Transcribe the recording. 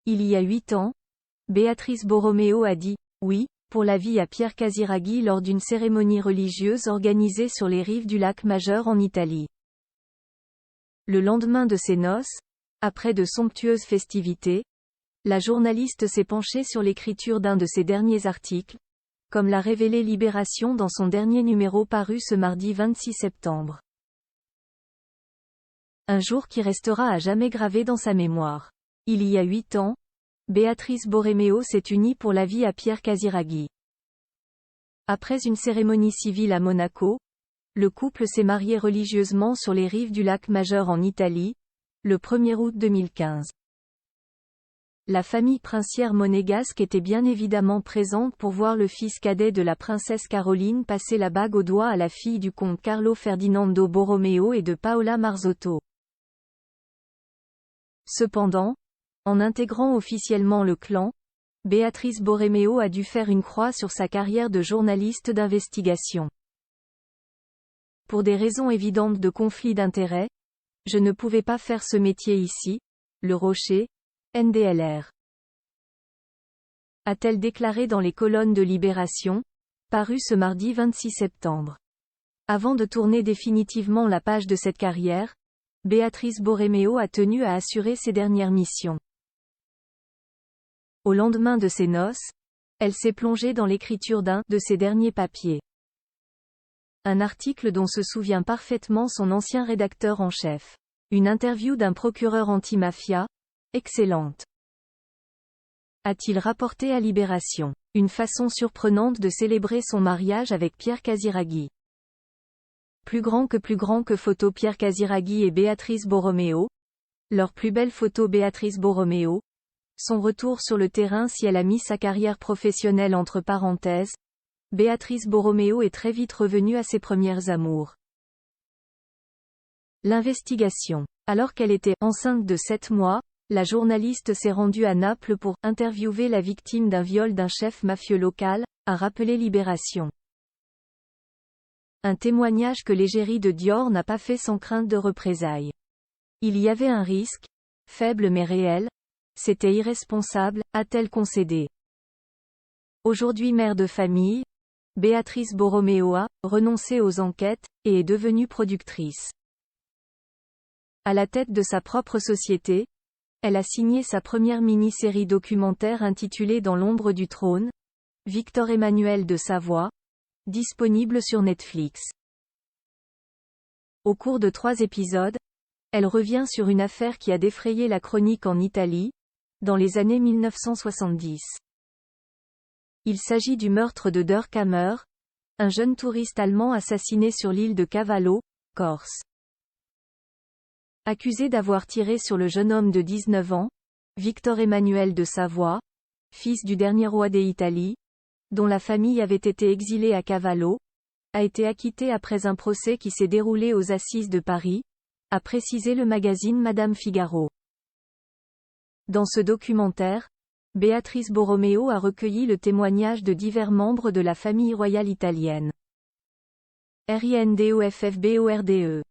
Il y a 8 ans, Béatrice Borromeo a dit « oui » pour la vie à Pierre Casiraghi lors d'une cérémonie religieuse organisée sur les rives du lac Maggiore en Italie. Le lendemain de ses noces, après de somptueuses festivités, la journaliste s'est penchée sur l'écriture d'un de ses derniers articles, comme l'a révélé Libération dans son dernier numéro paru ce mardi 26 septembre. Un jour qui restera à jamais gravé dans sa mémoire. Il y a 8 ans, Béatrice Borromeo s'est unie pour la vie à Pierre Casiraghi. Après une cérémonie civile à Monaco, le couple s'est marié religieusement sur les rives du lac Maggiore en Italie, le 1er août 2015. La famille princière monégasque était bien évidemment présente pour voir le fils cadet de la princesse Caroline passer la bague au doigt à la fille du comte Carlo Ferdinando Borromeo et de Paola Marzotto. Cependant, en intégrant officiellement le clan, Béatrice Borromeo a dû faire une croix sur sa carrière de journaliste d'investigation. Pour des raisons évidentes de conflit d'intérêts, je ne pouvais pas faire ce métier ici, Le Rocher, NDLR. A-t-elle déclaré dans les colonnes de Libération, paru ce mardi 26 septembre. Avant de tourner définitivement la page de cette carrière, Béatrice Borromeo a tenu à assurer ses dernières missions. Au lendemain de ses noces, elle s'est plongée dans l'écriture d'un de ses derniers papiers. Un article dont se souvient parfaitement son ancien rédacteur en chef. Une interview d'un procureur anti-mafia, excellente. A-t-il rapporté à Libération. Une façon surprenante de célébrer son mariage avec Pierre Casiraghi. Plus grand que photo Pierre Casiraghi et Béatrice Borromeo. Leur plus belle photo Béatrice Borromeo. Son retour sur le terrain si elle a mis sa carrière professionnelle entre parenthèses. Béatrice Borromeo est très vite revenue à ses premières amours. L'investigation. Alors qu'elle était enceinte de 7 mois, la journaliste s'est rendue à Naples pour interviewer la victime d'un viol d'un chef mafieux local, a rappelé Libération. Un témoignage que l'égérie de Dior n'a pas fait sans crainte de représailles. Il y avait un risque, faible mais réel, c'était irresponsable, a-t-elle concédé. Aujourd'hui mère de famille, Béatrice Borromeo a renoncé aux enquêtes, et est devenue productrice. À la tête de sa propre société, elle a signé sa première mini-série documentaire intitulée Dans l'ombre du trône, Victor Emmanuel de Savoie, disponible sur Netflix. Au cours de 3 épisodes, elle revient sur une affaire qui a défrayé la chronique en Italie, dans les années 1970. Il s'agit du meurtre de Dirk Hammer, un jeune touriste allemand assassiné sur l'île de Cavallo, Corse. Accusé d'avoir tiré sur le jeune homme de 19 ans, Victor Emmanuel de Savoie, fils du dernier roi d'Italie, dont la famille avait été exilée à Cavallo, a été acquitté après un procès qui s'est déroulé aux Assises de Paris, a précisé le magazine Madame Figaro. Dans ce documentaire, Béatrice Borromeo a recueilli le témoignage de divers membres de la famille royale italienne. RINDOFFBORDE